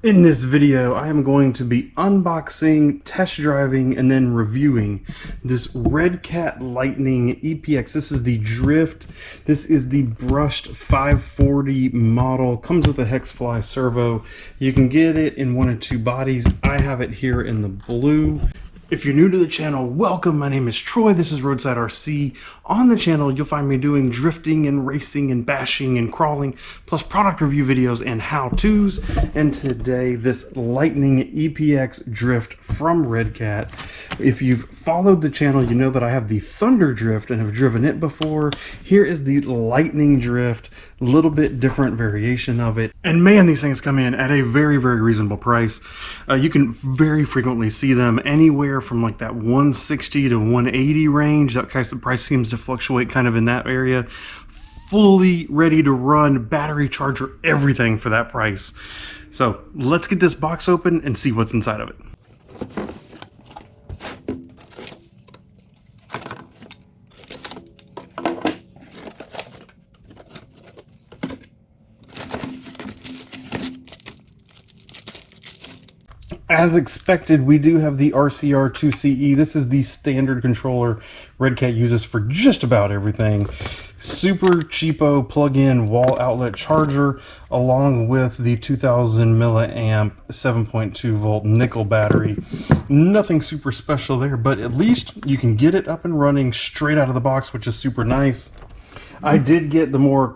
In this video, I am going to be unboxing, test driving, and then reviewing this Redcat Lightning EPX. This is the Drift. This is the brushed 540 model. Comes with a Hexfly servo. You can get it in one of two bodies. I have it here in the blue. If you're new to the channel, welcome. My name is Troy. This is Roadside RC. On the channel, you'll find me doing drifting and racing and bashing and crawling, plus product review videos and how-tos. And today, this Lightning EPX Drift from Redcat. If you've followed the channel, you know that I have the Thunder Drift and have driven it before. Here is the Lightning Drift, a little bit different variation of it. And man, these things come in at a very, very reasonable price. You can very frequently see them anywhere from like that 160 to 180 range. That kind of price seems to fluctuate kind of in that area. Fully ready to run, battery charger, everything for that price. So let's get this box open and see what's inside of it. As expected, we do have the RCR2CE. This is the standard controller Redcat uses for just about everything. Super cheapo plug-in wall outlet charger, along with the 2000 milliamp 7.2 volt nickel battery. Nothing super special there, but at least you can get it up and running straight out of the box, which is super nice. I did get the more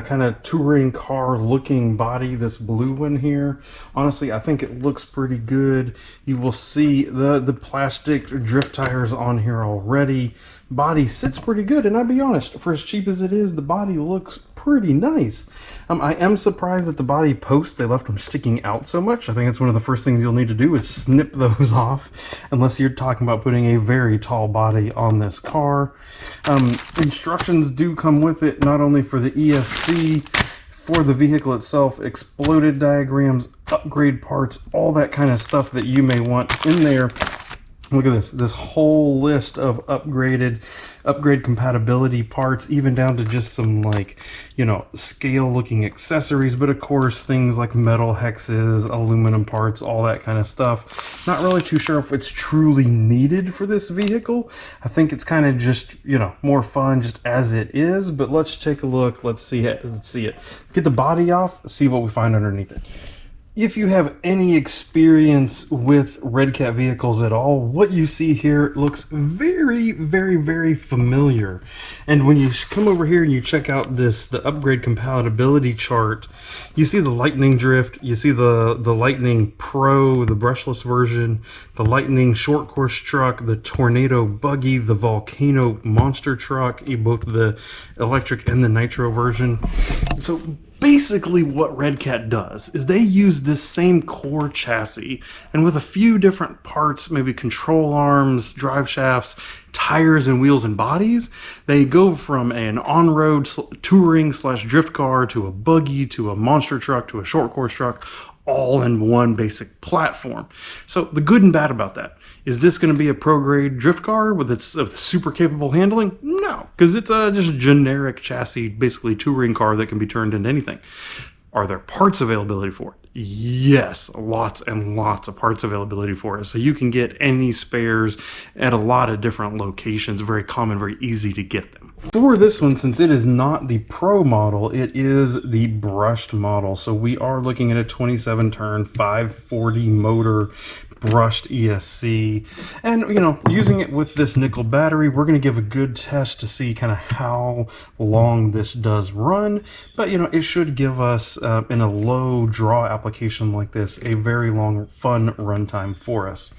kind of touring car looking body, this blue one here. Honestly, I think it looks pretty good. You will see the plastic drift tires on here already. Body sits pretty good, and I'll be honest, for as cheap as it is, the body looks pretty nice. I am surprised that the body posts, they left them sticking out so much. I think it's one of the first things you'll need to do is snip those off, unless you're talking about putting a very tall body on this car. Instructions do come with it, not only for the ESC, for the vehicle itself, exploded diagrams, upgrade parts, all that kind of stuff that you may want in there. Look at this whole list of upgrade compatibility parts, even down to just some, like, you know, scale looking accessories, but of course things like metal hexes, aluminum parts, all that kind of stuff. Not really too sure if it's truly needed for this vehicle. I think it's kind of just, you know, more fun just as it is, but let's take a look. Let's see it. Get the body off, see what we find underneath it. If you have any experience with Redcat vehicles at all, what you see here looks very, very, very familiar. And when you come over here and you check out the upgrade compatibility chart, you see the Lightning Drift, you see the Lightning Pro, the brushless version, the Lightning short course truck, the Tornado buggy, the Volcano monster truck, both the electric and the nitro version. So basically what Redcat does is they use this same core chassis, and with a few different parts, maybe control arms, drive shafts, tires and wheels and bodies, they go from an on-road touring / drift car to a buggy to a monster truck to a short course truck, all in one basic platform. So the good and bad about that, is this going to be a pro-grade drift car with its super capable handling? No, because it's just a generic chassis, basically touring car that can be turned into anything. Are there parts availability for it? Yes, lots and lots of parts availability for it. So you can get any spares at a lot of different locations. Very common, very easy to get them. For this one, since it is not the Pro model, it is the brushed model. So we are looking at a 27 turn 540 motor brushed ESC, and you know, using it with this nickel battery, we're going to give a good test to see kind of how long this does run. But you know, it should give us in a low draw application like this a very long fun runtime for us.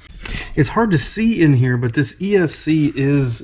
It's hard to see in here, but this ESC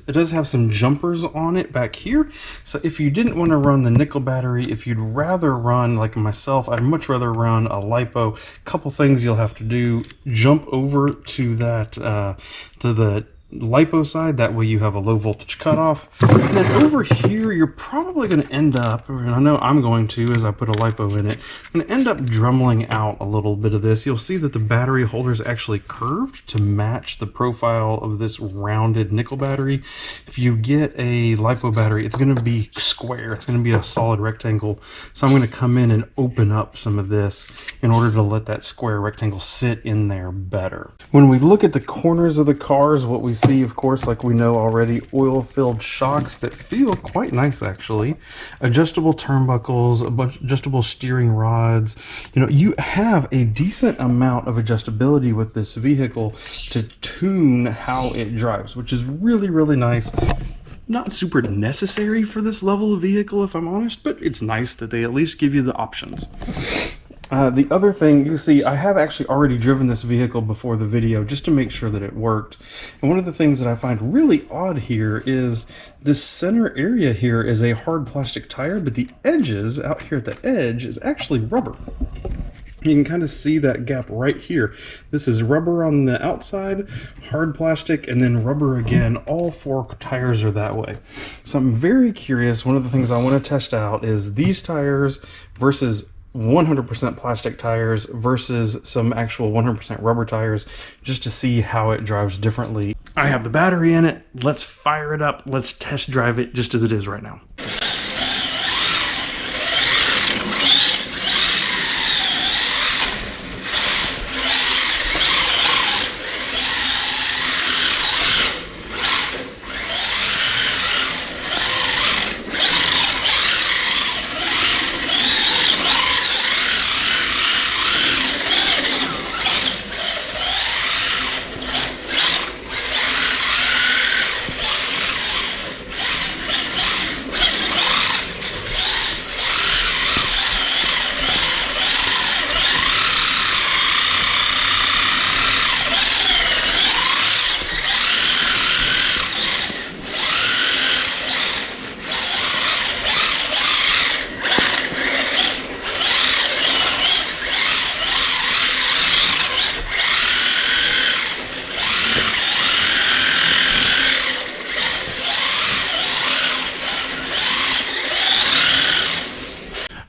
it does have some jumpers on it back here. So if you didn't want to run the nickel battery, if you'd rather run, like myself, I'd much rather run a LiPo. Couple things you'll have to do: jump over to that to the LiPo side, that way you have a low voltage cutoff. And then over here, you're probably going to end up, and I know I'm going to as I put a LiPo in it, I'm going to end up drummeling out a little bit of this. You'll see that the battery holder is actually curved to match the profile of this rounded nickel battery. If you get a LiPo battery, it's going to be square. It's going to be a solid rectangle. So I'm going to come in and open up some of this in order to let that square rectangle sit in there better. When we look at the corners of the cars, what we see, of course, like we know already, oil-filled shocks that feel quite nice, actually. Adjustable turnbuckles, adjustable steering rods. You know, you have a decent amount of adjustability with this vehicle to tune how it drives, which is really, really nice. Not super necessary for this level of vehicle, if I'm honest, but it's nice that they at least give you the options. The other thing, you see, I have actually already driven this vehicle before the video just to make sure that it worked. And one of the things that I find really odd here is this center area here is a hard plastic tire, but the edges out here at the edge is actually rubber. You can kind of see that gap right here. This is rubber on the outside, hard plastic, and then rubber again. All four tires are that way. So I'm very curious. One of the things I want to test out is these tires versus 100% plastic tires versus some actual 100% rubber tires, just to see how it drives differently. I have the battery in it. Let's fire it up. Let's test drive it just as it is right now.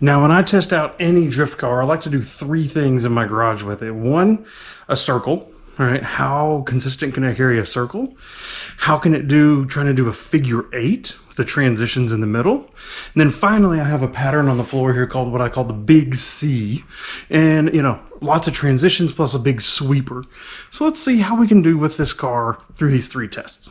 Now, when I test out any drift car, I like to do three things in my garage with it. One, a circle. All right, how consistent can I carry a circle? How can it do, trying to do a figure 8 with the transitions in the middle? And then finally, I have a pattern on the floor here called what I call the big C. And, you know, lots of transitions plus a big sweeper. So let's see how we can do with this car through these three tests.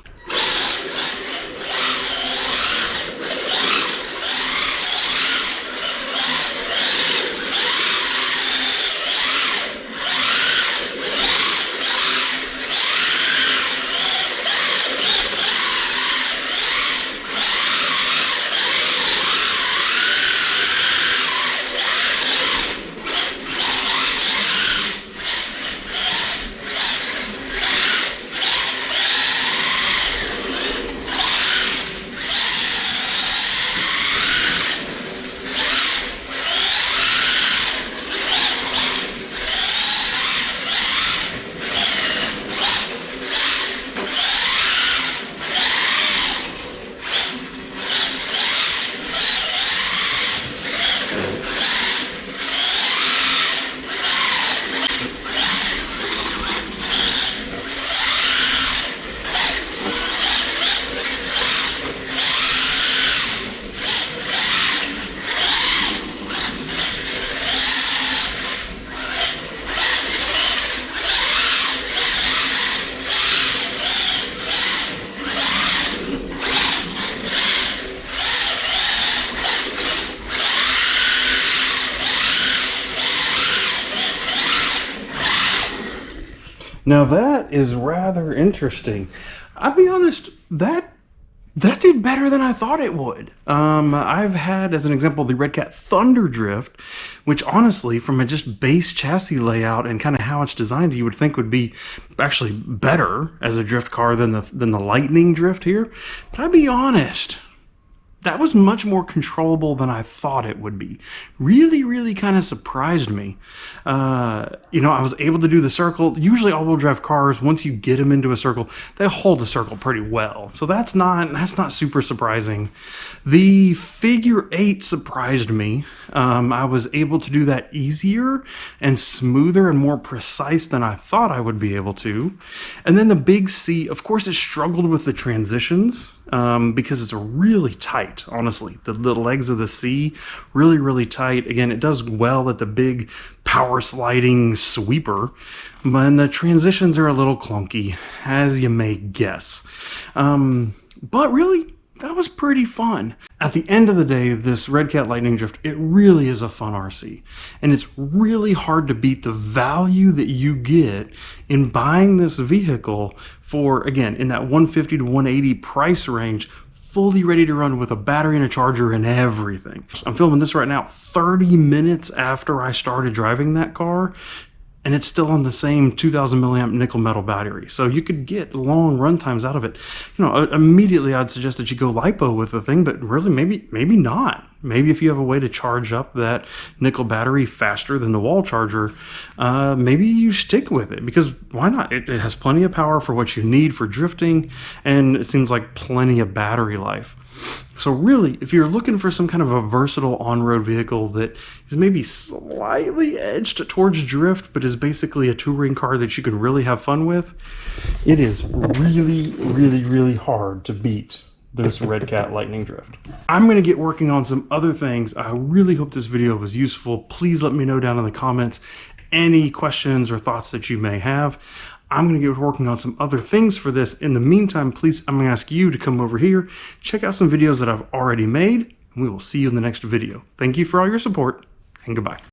Now that is rather interesting. I'll be honest, that did better than I thought it would. I've had, as an example, the Redcat Thunder Drift, which honestly, from a just base chassis layout and kind of how it's designed, you would think would be actually better as a drift car than the Lightning Drift here. But I'll be honest, that was much more controllable than I thought it would be. Really, really kind of surprised me. You know, I was able to do the circle. Usually all-wheel drive cars, once you get them into a circle, they hold the circle pretty well. So that's not super surprising. The figure 8 surprised me. I was able to do that easier and smoother and more precise than I thought I would be able to. And then the big C, of course, it struggled with the transitions. Because it's really tight, honestly. The legs of the C, really, really tight. Again, it does well at the big power sliding sweeper, but the transitions are a little clunky, as you may guess. But really, that was pretty fun. At the end of the day, this Redcat Lightning Drift, it really is a fun RC. And it's really hard to beat the value that you get in buying this vehicle for, again, in that 150 to 180 price range, fully ready to run with a battery and a charger and everything. I'm filming this right now 30 minutes after I started driving that car, and it's still on the same 2000 milliamp nickel metal battery. So you could get long run times out of it. You know, immediately I'd suggest that you go LiPo with the thing, but really maybe not. Maybe if you have a way to charge up that nickel battery faster than the wall charger, maybe you stick with it, because why not? It has plenty of power for what you need for drifting, and it seems like plenty of battery life. So really, if you're looking for some kind of a versatile on-road vehicle that is maybe slightly edged towards drift, but is basically a touring car that you can really have fun with, it is really, really, really hard to beat this Redcat Lightning Drift. I'm going to get working on some other things. I really hope this video was useful. Please let me know down in the comments any questions or thoughts that you may have. I'm going to get working on some other things for this. In the meantime, please, I'm going to ask you to come over here, check out some videos that I've already made, and we will see you in the next video. Thank you for all your support, and goodbye.